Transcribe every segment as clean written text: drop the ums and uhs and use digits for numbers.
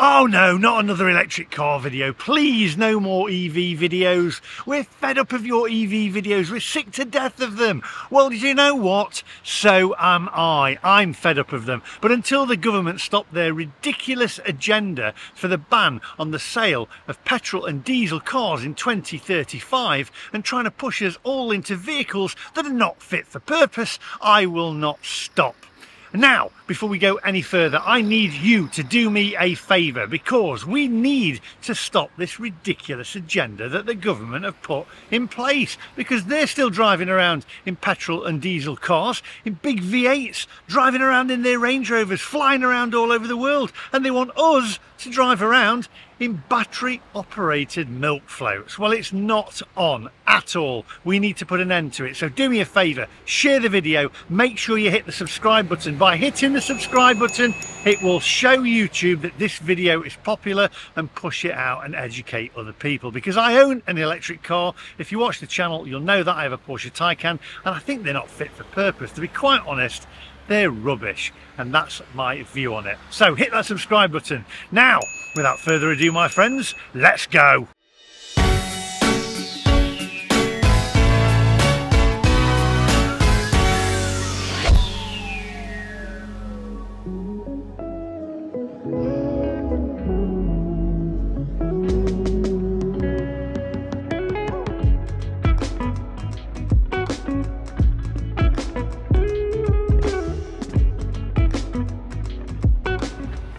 Oh no, not another electric car video. Please, no more EV videos. We're fed up of your EV videos. We're sick to death of them. Well, you know what? So am I. I'm fed up of them. But until the government stop their ridiculous agenda for the ban on the sale of petrol and diesel cars in 2035 and trying to push us all into vehicles that are not fit for purpose, I will not stop. Now, before we go any further, I need you to do me a favour, because we need to stop this ridiculous agenda that the government have put in place, because they're still driving around in petrol and diesel cars, in big V8s, driving around in their Range Rovers, flying around all over the world, and they want us to drive around in battery operated milk floats. Well, it's not on at all. We need to put an end to it. So do me a favour, share the video, make sure you hit the subscribe button. By hitting the subscribe button, it will show YouTube that this video is popular and push it out and educate other people. Because I own an electric car. If you watch the channel, you'll know that I have a Porsche Taycan, and I think they're not fit for purpose. To be quite honest, they're rubbish, and that's my view on it. So hit that subscribe button. Now, without further ado, my friends, let's go.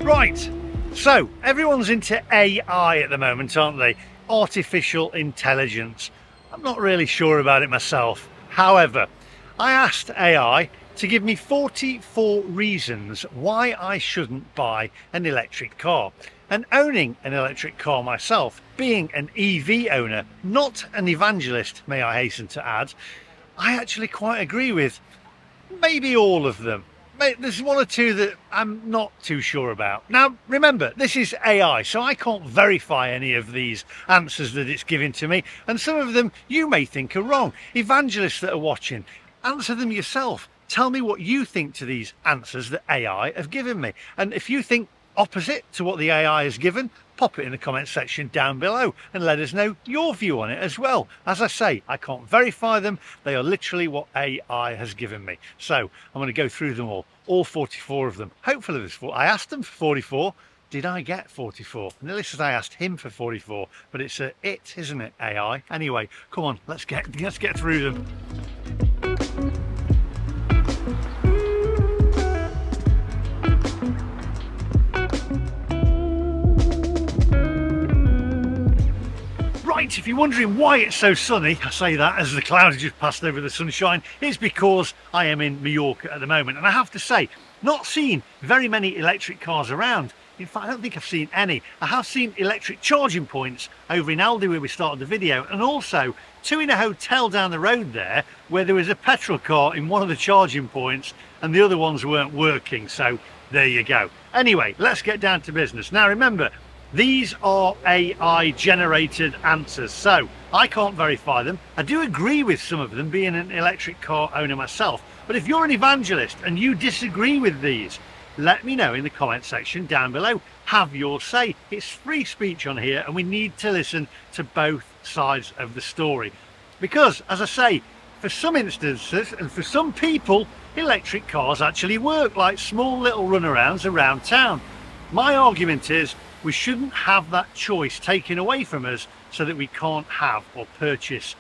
Right, so everyone's into AI at the moment, aren't they? Artificial intelligence. I'm not really sure about it myself. However, I asked AI to give me 44 reasons why I shouldn't buy an electric car. And owning an electric car myself, being an EV owner, not an evangelist, may I hasten to add, I actually quite agree with maybe all of them. There's one or two that I'm not too sure about. Now, remember, this is AI, so I can't verify any of these answers that it's giving to me, and some of them you may think are wrong. Evangelists that are watching, answer them yourself. Tell me what you think to these answers that AI have given me. And if you think opposite to what the AI has given, pop it in the comment section down below and let us know your view on it as well. As I say, I can't verify them. They are literally what AI has given me. So I'm going to go through them all 44 of them. Hopefully there's 4. I asked them for 44. Did I get 44? And this is I asked him for 44, but it's it, isn't it, AI? Anyway, come on, let's get through them. Right, if you're wondering why it's so sunny, I say that as the clouds just passed over the sunshine, it's because I am in Mallorca at the moment. And I have to say, not seen very many electric cars around. In fact, I don't think I've seen any. I have seen electric charging points over in Aldi where we started the video, and also 2 in a hotel down the road there where there was a petrol car in one of the charging points and the other ones weren't working. So there you go. Anyway, let's get down to business. Now remember, these are AI generated answers, so I can't verify them. I do agree with some of them, being an electric car owner myself. But if you're an evangelist and you disagree with these, let me know in the comment section down below. Have your say. It's free speech on here, and we need to listen to both sides of the story. Because, as I say, for some instances and for some people, electric cars actually work like small little runarounds around town. My argument is, we shouldn't have that choice taken away from us so that we can't have or purchase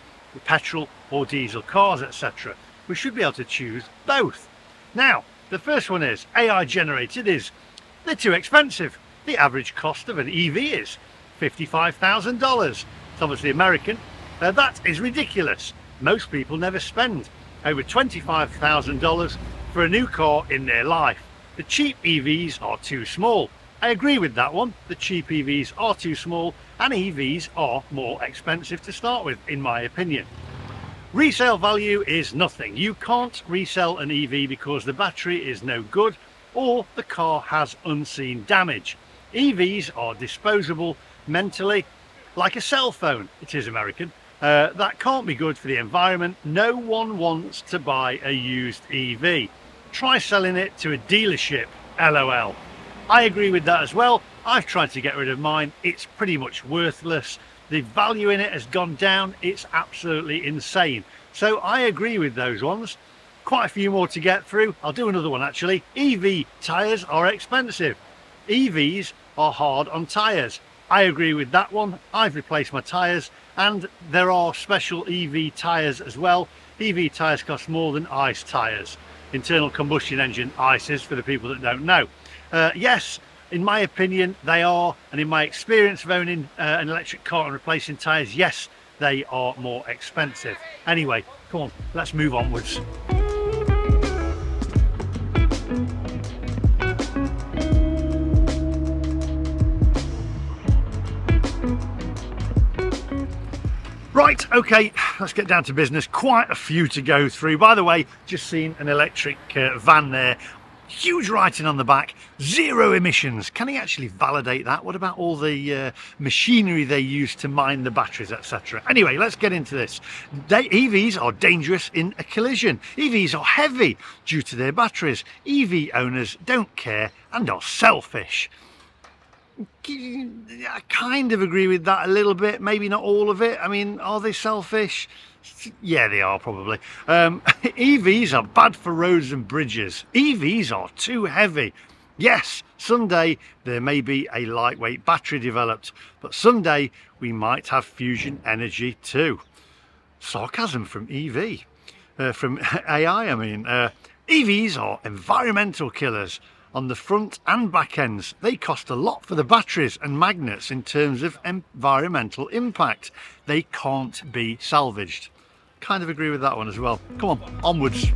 petrol or diesel cars, etc. We should be able to choose both. Now, the first one is AI generated is they're too expensive. The average cost of an EV is $55,000. It's obviously American. That is ridiculous. Most people never spend over $25,000 for a new car in their life. The cheap EVs are too small. I agree with that one. The cheap EVs are too small and EVs are more expensive to start with, in my opinion. Resale value is nothing. You can't resell an EV because the battery is no good or the car has unseen damage. EVs are disposable mentally, like a cell phone. It is American. That can't be good for the environment. No one wants to buy a used EV. Try selling it to a dealership, LOL. I agree with that as well. I've tried to get rid of mine. It's pretty much worthless. The value in it has gone down. It's absolutely insane. So I agree with those ones. Quite a few more to get through. I'll do another one actually. EV tyres are expensive. EVs are hard on tyres. I agree with that one. I've replaced my tyres, and there are special EV tyres as well. EV tyres cost more than ICE tyres. Internal combustion engine ICEs, for the people that don't know. Yes, in my opinion they are, and in my experience of owning an electric car and replacing tyres, yes, they are more expensive. Anyway, come on, let's move onwards. Right, okay, let's get down to business. Quite a few to go through. By the way, just seen an electric van there. Huge writing on the back, 0 emissions. Can he actually validate that? What about all the machinery they use to mine the batteries, etc.? Anyway, let's get into this. EVs are dangerous in a collision. EVs are heavy due to their batteries. EV owners don't care and are selfish. I kind of agree with that a little bit, maybe not all of it. I mean, are they selfish? Yeah, they are probably. EVs are bad for roads and bridges. EVs are too heavy. Yes, someday there may be a lightweight battery developed, but someday we might have fusion energy too. Sarcasm from EV. From AI, I mean. EVs are environmental killers. On the front and back ends, they cost a lot for the batteries and magnets in terms of environmental impact. They can't be salvaged. Kind of agree with that one as well. Come on, onwards.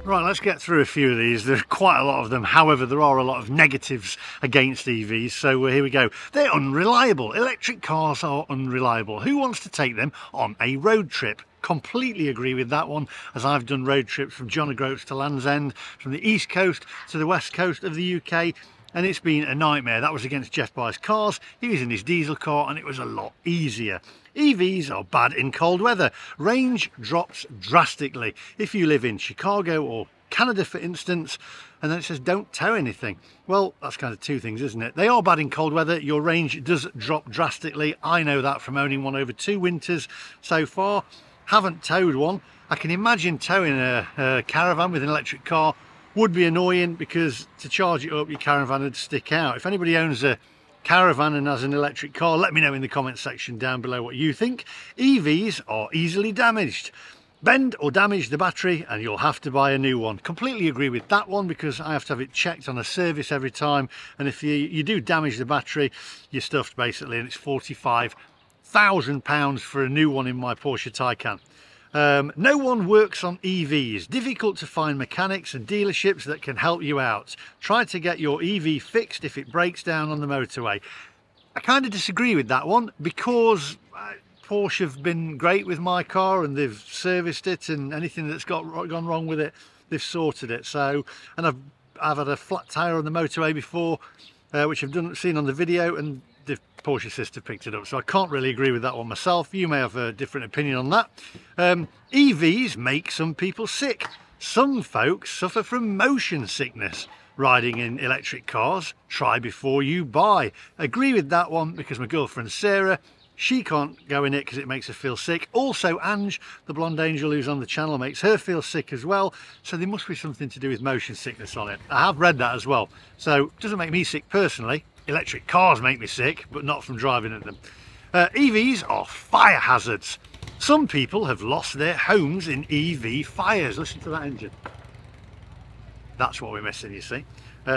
Right, let's get through a few of these. There's quite a lot of them. However, there are a lot of negatives against EVs. So here we go. They're unreliable. Electric cars are unreliable. Who wants to take them on a road trip? Completely agree with that one, as I've done road trips from John O'Groats to Land's End, from the east coast to the west coast of the UK, and it's been a nightmare. That was against Jeff Bye's cars. He was in his diesel car and it was a lot easier. EVs are bad in cold weather. Range drops drastically. If you live in Chicago or Canada, for instance, and then it says don't tow anything. Well, that's kind of two things, isn't it? They are bad in cold weather. Your range does drop drastically. I know that from owning one over 2 winters so far. Haven't towed one. I can imagine towing a caravan with an electric car would be annoying, because to charge it up your caravan would stick out. If anybody owns a caravan and has an electric car, let me know in the comment section down below what you think. EVs are easily damaged. Bend or damage the battery and you'll have to buy a new one. Completely agree with that one, because I have to have it checked on a service every time, and if you do damage the battery, you're stuffed basically, and it's £45,000 for a new one in my Porsche Taycan. No one works on EVs. Difficult to find mechanics and dealerships that can help you out. Try to get your EV fixed if it breaks down on the motorway. I kind of disagree with that one, because Porsche have been great with my car and they've serviced it, and anything that's gone wrong with it, they've sorted it. So, and I've had a flat tyre on the motorway before, which I've seen on the video, and the Porsche sister picked it up. So I can't really agree with that one myself. You may have a different opinion on that. EVs make some people sick. Some folks suffer from motion sickness riding in electric cars. Try before you buy. Agree with that one, because my girlfriend Sarah, she can't go in it because it makes her feel sick. Also, Ange, the blonde angel who's on the channel, makes her feel sick as well. So there must be something to do with motion sickness on it. I have read that as well. So it doesn't make me sick personally. Electric cars make me sick, but not from driving at them. EVs are fire hazards. Some people have lost their homes in EV fires. Listen to that engine. That's what we're missing, you see.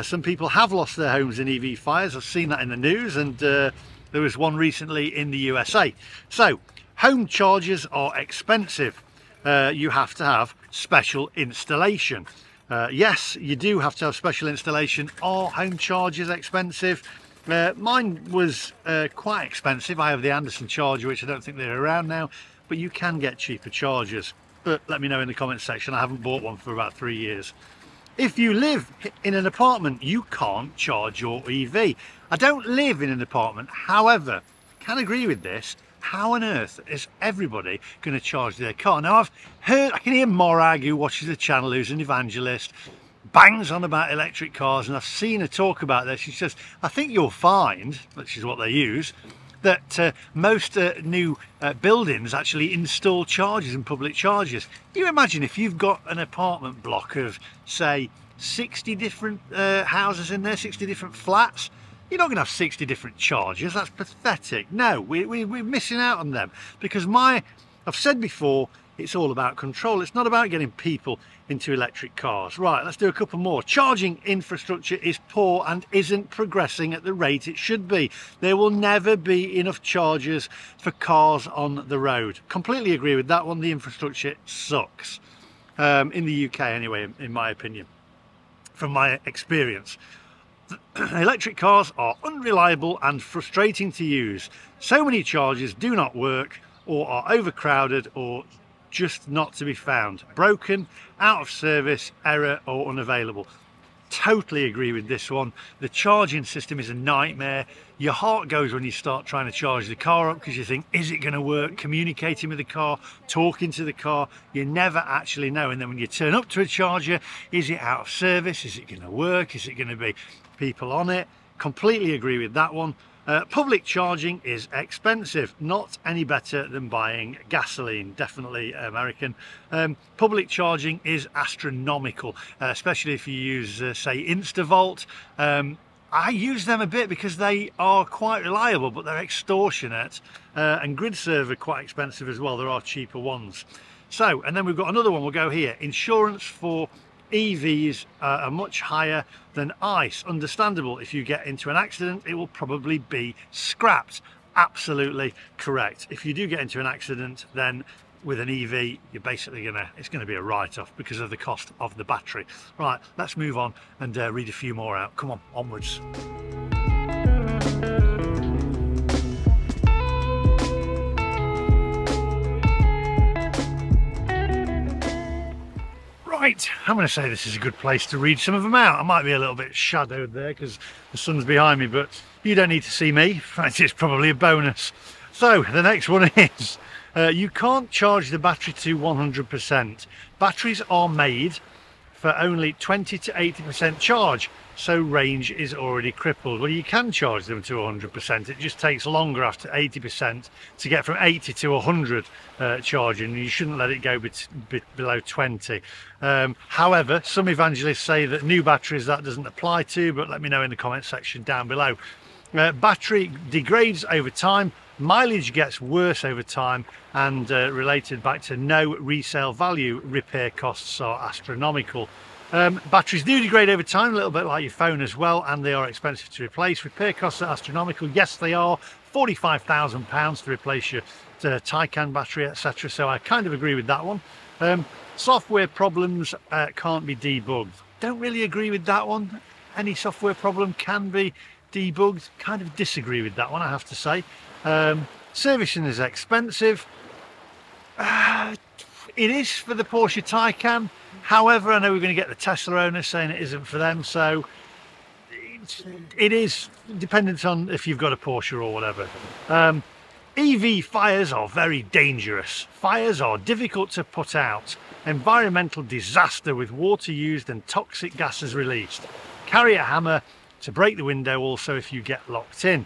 Some people have lost their homes in EV fires. I've seen that in the news, and there was one recently in the USA. So, home chargers are expensive. You have to have special installation. Yes, you do have to have special installation. Are home chargers expensive? Mine was quite expensive. I have the Anderson charger, which I don't think they're around now, but you can get cheaper chargers. But let me know in the comments section. I haven't bought one for about 3 years. If you live in an apartment, you can't charge your EV. I don't live in an apartment, however, I can agree with this. How on earth is everybody going to charge their car? Now, I can hear Morag, who watches the channel, who's an evangelist. bangs on about electric cars, and I've seen her talk about this. She says, I think you'll find, which is what they use, that most new buildings actually install chargers and public chargers. You imagine if you've got an apartment block of, say, 60 different houses in there, 60 different flats, you're not going to have 60 different chargers. That's pathetic. No, we're missing out on them, because I've said before, it's all about control. It's not about getting people into electric cars. Right, let's do a couple more. Charging infrastructure is poor and isn't progressing at the rate it should be. There will never be enough chargers for cars on the road. Completely agree with that one. The infrastructure sucks. In the UK anyway, in my opinion, from my experience. Electric cars are unreliable and frustrating to use. So many chargers do not work, or are overcrowded, or just not to be found. Broken, out of service, error, or unavailable. Totally agree with this one. The charging system is a nightmare. Your heart goes when you start trying to charge the car up, because you think, is it going to work? Communicating with the car, talking to the car, you never actually know. And then when you turn up to a charger, is it out of service? Is it going to work? Is it going to be people on it? Completely agree with that one. Public charging is expensive, not any better than buying gasoline. Definitely American. Public charging is astronomical, especially if you use, say, Instavolt. I use them a bit because they are quite reliable, but they're extortionate. And GridServe are quite expensive as well. There are cheaper ones. So, and then we've got another one. We'll go here. Insurance for EVs are much higher than ICE. Understandable. If you get into an accident, it will probably be scrapped. Absolutely correct. If you do get into an accident, then with an EV, you're basically it's gonna be a write-off because of the cost of the battery. Right, let's move on and read a few more out. Come on, onwards. Right, I'm going to say this is a good place to read some of them out. I might be a little bit shadowed there because the sun's behind me, but you don't need to see me. In fact, it's probably a bonus. So the next one is, you can't charge the battery to 100%. Batteries are made for only 20 to 80% charge, so range is already crippled. Well, you can charge them to 100%. It just takes longer after 80% to get from 80 to 100 charging. You shouldn't let it go below 20. However, some evangelists say that new batteries that doesn't apply to, but let me know in the comment section down below. Battery degrades over time, mileage gets worse over time, and related back to no resale value, repair costs are astronomical. Batteries do degrade over time, a little bit like your phone as well, and they are expensive to replace. Repair costs are astronomical. Yes, they are. £45,000 to replace your Taycan battery, etc. So I kind of agree with that one. Software problems can't be debugged. Don't really agree with that one. Any software problem can be debugged. Kind of disagree with that one, I have to say. Servicing is expensive. It is for the Porsche Taycan. However, I know we're going to get the Tesla owners saying it isn't for them, so it is dependent on if you've got a Porsche or whatever. EV fires are very dangerous. Fires are difficult to put out. Environmental disaster with water used and toxic gases released. Carry a hammer to break the window also if you get locked in.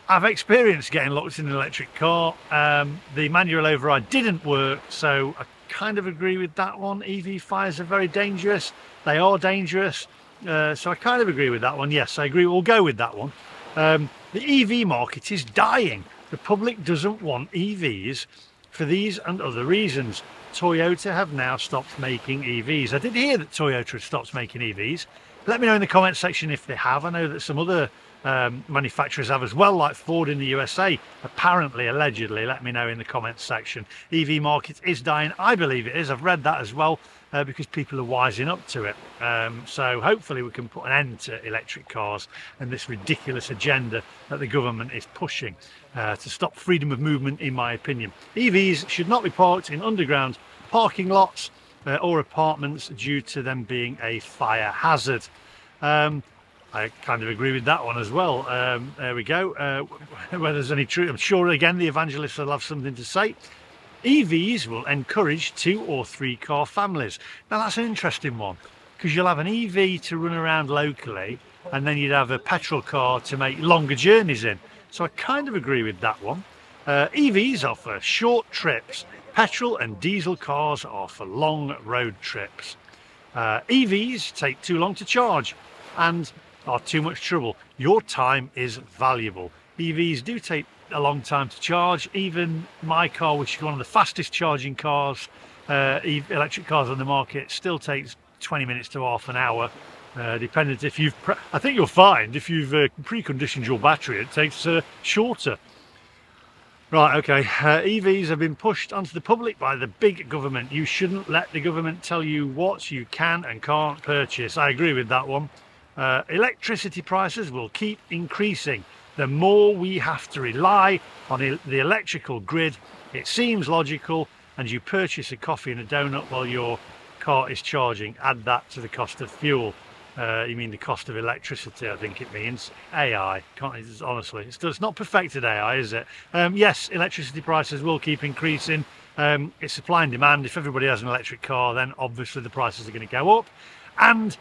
I've experienced getting locked in an electric car. The manual override didn't work, so I kind of agree with that one. EV fires are very dangerous. They are dangerous, so I kind of agree with that one. Yes, I agree. We'll go with that one. The EV market is dying. The public doesn't want EVs for these and other reasons. Toyota have now stopped making EVs. I did hear that Toyota had stopped making EVs. Let me know in the comment section if they have. I know that some other manufacturers have as well, like Ford in the USA, apparently, allegedly. Let me know in the comments section. EV market is dying. I believe it is. I've read that as well, because people are wising up to it. So hopefully we can put an end to electric cars and this ridiculous agenda that the government is pushing to stop freedom of movement, in my opinion. EVs should not be parked in underground parking lots or apartments due to them being a fire hazard. I kind of agree with that one as well. There we go. Whether there's any truth, I'm sure again the evangelists will have something to say. EVs will encourage 2 or 3 car families. Now that's an interesting one. because you'll have an EV to run around locally, and then you'd have a petrol car to make longer journeys in. So I kind of agree with that one. EVs are for short trips. Petrol and diesel cars are for long road trips. EVs take too long to charge and are too much trouble. Your time is valuable. EVs do take a long time to charge. Even my car, which is one of the fastest charging cars, electric cars on the market, still takes 20 minutes to half an hour, depending if you've, I think you'll find if you've preconditioned your battery, it takes shorter. Right, okay, EVs have been pushed onto the public by the big government. You shouldn't let the government tell you what you can and can't purchase. I agree with that one. Electricity prices will keep increasing. The more we have to rely on the electrical grid, it seems logical, and you purchase a coffee and a donut while your car is charging. Add that to the cost of fuel. You mean the cost of electricity, I think it means. AI, honestly, it's not perfected AI, is it? Yes, electricity prices will keep increasing. It's supply and demand. If everybody has an electric car, then obviously the prices are going to go up. And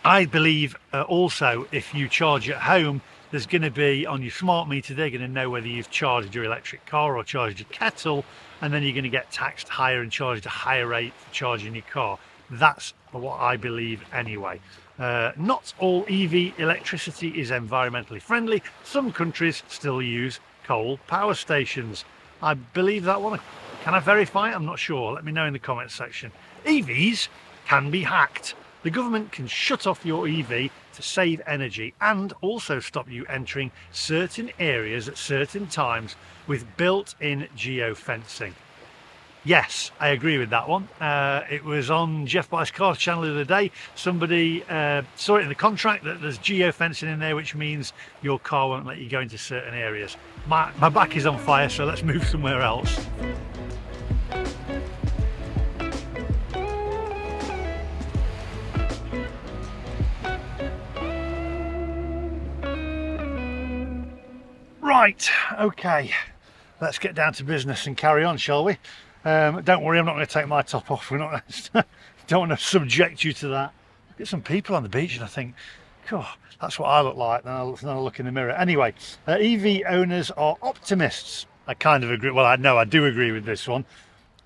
I believe also, if you charge at home, there's going to be on your smart meter, they're going to know whether you've charged your electric car or charged your kettle, and then you're going to get taxed higher and charged a higher rate for charging your car. That's what I believe anyway. Not all EV electricity is environmentally friendly. Some countries still use coal power stations. I believe that one. Can I verify it? I'm not sure. Let me know in the comments section. EVs can be hacked. The government can shut off your EV to save energy and also stop you entering certain areas at certain times with built-in geofencing. Yes, I agree with that one. It was on Jeff Buys Cars channel the other day. Somebody saw it in the contract that there's geofencing in there, which means your car won't let you go into certain areas. My back is on fire, so let's move somewhere else. Right, okay, let's get down to business and carry on, shall we? Don't worry, I'm not going to take my top off. We're not. Don't want to subject you to that. Get some people on the beach and I think, God, that's what I look like. Then I look in the mirror. Anyway, EV owners are optimists. I kind of agree. Well, I do agree with this one.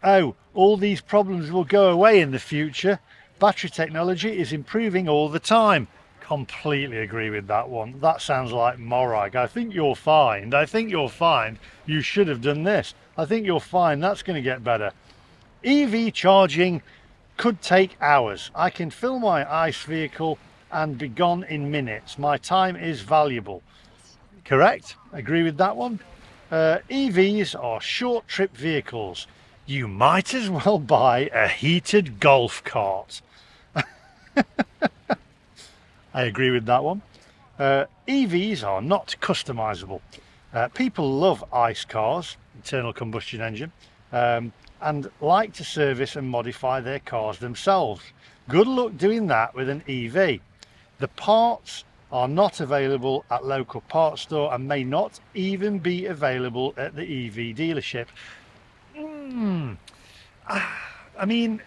Oh, all these problems will go away in the future. Battery technology is improving all the time. Completely agree with that one. That sounds like Morag. I think you'll find you should have done this. I think you'll find that's going to get better. EV charging could take hours. I can fill my ICE vehicle and be gone in minutes. My time is valuable. Correct. Agree with that one. EVs are short trip vehicles. You might as well buy a heated golf cart. I agree with that one. EVs are not customizable. People love ICE cars, internal combustion engine, and like to service and modify their cars themselves. Good luck doing that with an EV. The parts are not available at local parts store and may not even be available at the EV dealership. I mean,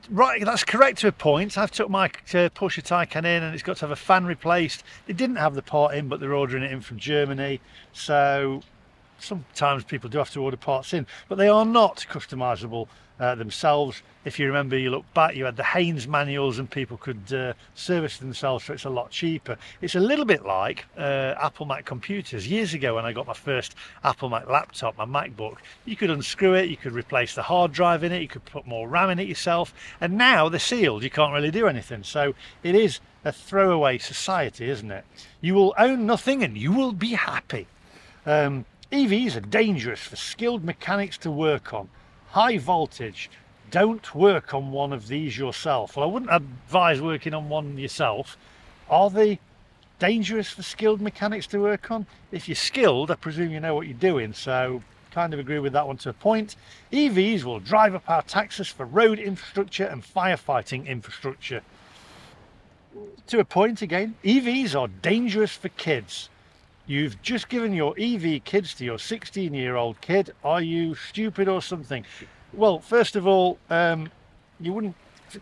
right, that's correct to a point. I've took my Porsche Taycan in and it's got to have a fan replaced. They didn't have the part in, but they're ordering it in from Germany. So sometimes people do have to order parts in, but they are not customizable themselves. If you remember, you look back, you had the Haynes manuals and people could service themselves, so it's a lot cheaper. It's a little bit like Apple Mac computers. Years ago when I got my first Apple Mac laptop, my MacBook, you could unscrew it, you could replace the hard drive in it, you could put more RAM in it yourself, and now they're sealed, you can't really do anything. So it is a throwaway society, isn't it? You will own nothing and you will be happy. EVs are dangerous for skilled mechanics to work on. High voltage. Don't work on one of these yourself. Well, I wouldn't advise working on one yourself. Are they dangerous for skilled mechanics to work on? If you're skilled, I presume you know what you're doing, so kind of agree with that one to a point. EVs will drive up our taxes for road infrastructure and firefighting infrastructure. To a point again. EVs are dangerous for kids. You've just given your EV kids to your 16-year-old kid. Are you stupid or something? Well, first of all, you wouldn't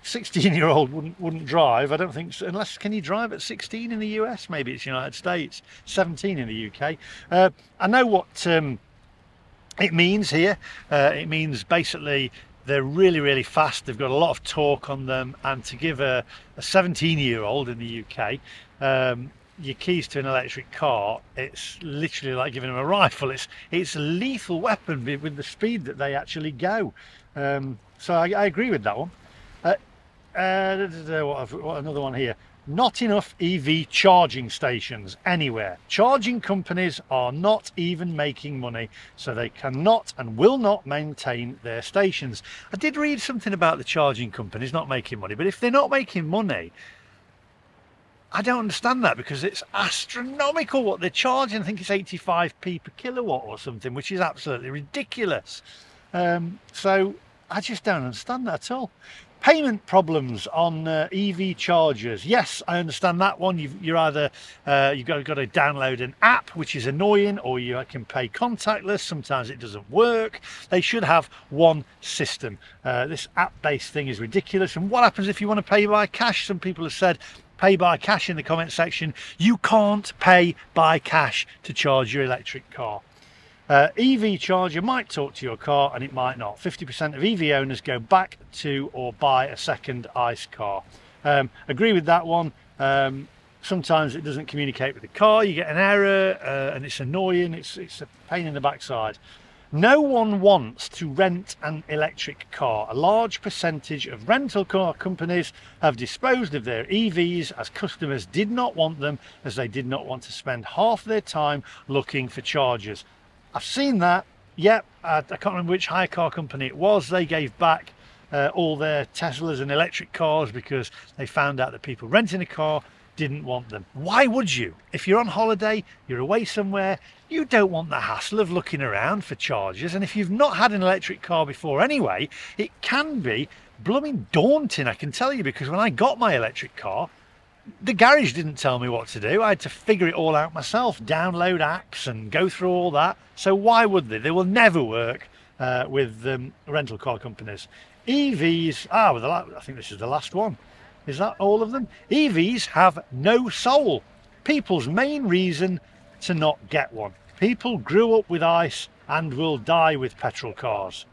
16-year-old wouldn't drive. I don't think so, unless, can you drive at 16 in the US? Maybe it's United States. 17 in the UK. I know what it means here. It means basically they're really fast. They've got a lot of torque on them, and to give a 17-year-old in the UK your keys to an electric car, it's literally like giving them a rifle. It's a lethal weapon with the speed that they actually go. So I agree with that one. What another one here? Not enough EV charging stations anywhere. Charging companies are not even making money, so they cannot and will not maintain their stations. I did read something about the charging companies not making money, but if they're not making money, I don't understand that, because it's astronomical what they're charging. I think it's 85p per kilowatt or something, which is absolutely ridiculous. So I just don't understand that at all. Payment problems on EV chargers. Yes, I understand that one. You're either you've got to download an app, which is annoying, or you can pay contactless. Sometimes it doesn't work. They should have one system. This app-based thing is ridiculous. And what happens if you want to pay by cash? Some people have said pay by cash in the comment section. You can't pay by cash to charge your electric car. EV charger might talk to your car and it might not. 50% of EV owners go back to or buy a second ICE car. Agree with that one. Sometimes it doesn't communicate with the car, you get an error, and it's annoying. It's a pain in the backside. No one wants to rent an electric car. A large percentage of rental car companies have disposed of their EVs as customers did not want them, as they did not want to spend half their time looking for chargers. I've seen that. Yep, I can't remember which hire car company it was. They gave back all their Teslas and electric cars because they found out that people renting a car didn't want them. Why would you? If you're on holiday, you're away somewhere, you don't want the hassle of looking around for chargers. And if you've not had an electric car before anyway, it can be blooming daunting, I can tell you, because when I got my electric car, the garage didn't tell me what to do. I had to figure it all out myself, download apps and go through all that. So why would they? They will never work with rental car companies. EVs, I think this is the last one. Is that all of them? EVs have no soul. People's main reason to not get one. People grew up with ICE and will die with petrol cars.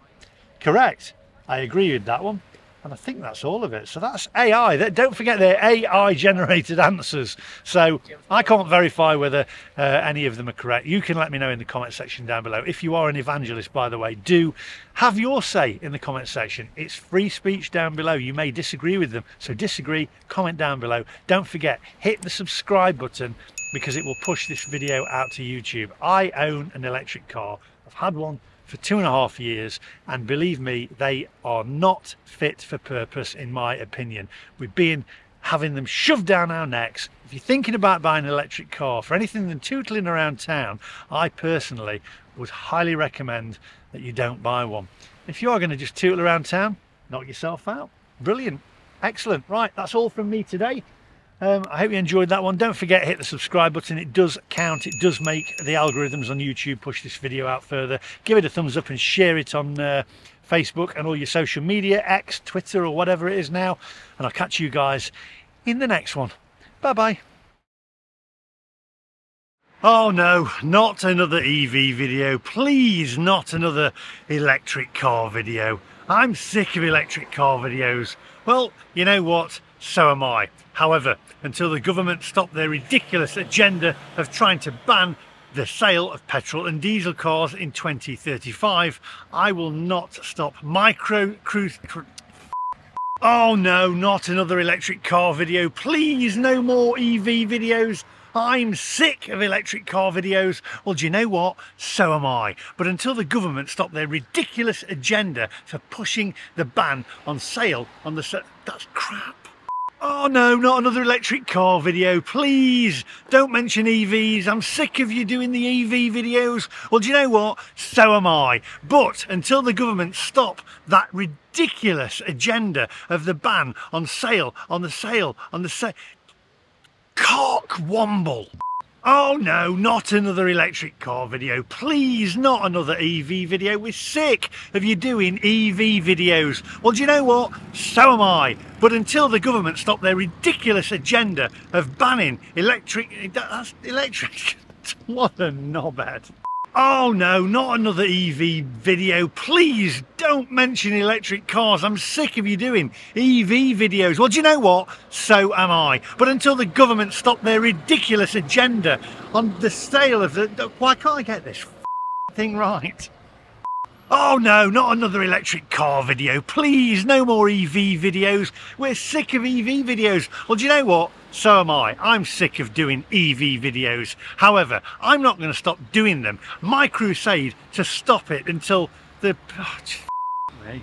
Correct. I agree with that one. And I think that's all of it. So that's AI. Don't forget they're AI generated answers. So I can't verify whether any of them are correct. You can let me know in the comment section down below. If you are an evangelist, by the way, do have your say in the comment section. It's free speech down below. You may disagree with them. So disagree, comment down below. Don't forget, hit the subscribe button because it will push this video out to YouTube. I own an electric car. I've had one for 2.5 years, and believe me, they are not fit for purpose in my opinion. We've been having them shoved down our necks. If you're thinking about buying an electric car for anything than tootling around town, I personally would highly recommend that you don't buy one. If you are going to just tootle around town, knock yourself out. Brilliant, excellent. Right, that's all from me today. I hope you enjoyed that one. Don't forget, hit the subscribe button. It does count. It does make the algorithms on YouTube push this video out further. Give it a thumbs up and share it on Facebook and all your social media, X, Twitter, or whatever it is now. And I'll catch you guys in the next one. Bye-bye. Oh no, not another EV video. Please, not another electric car video. I'm sick of electric car videos. Well, you know what? So am I. However, until the government stop their ridiculous agenda of trying to ban the sale of petrol and diesel cars in 2035, I will not stop Oh no, not another electric car video. Please, no more EV videos. I'm sick of electric car videos. Well, do you know what? So am I. But until the government stop their ridiculous agenda for pushing the ban on sale on the... That's crap. Oh no, not another electric car video. Please, don't mention EVs. I'm sick of you doing the EV videos. Well, do you know what? So am I. But until the government stop that ridiculous agenda of the ban on sale, on the sale, Cock womble. Oh no, not another electric car video. Please, not another EV video. We're sick of you doing EV videos. Well, do you know what? So am I. But until the government stop their ridiculous agenda of banning electric... That's electric. What a knobhead. Oh no, not another EV video. Please don't mention electric cars. I'm sick of you doing EV videos. Well, do you know what? So am I. But until the government stop their ridiculous agenda on the sale of the... Why can't I get this thing right? Oh no, not another electric car video. Please, no more EV videos. We're sick of EV videos. Well, do you know what? So am I. I'm sick of doing EV videos. However, I'm not going to stop doing them. My crusade to stop it until the... Oh, me.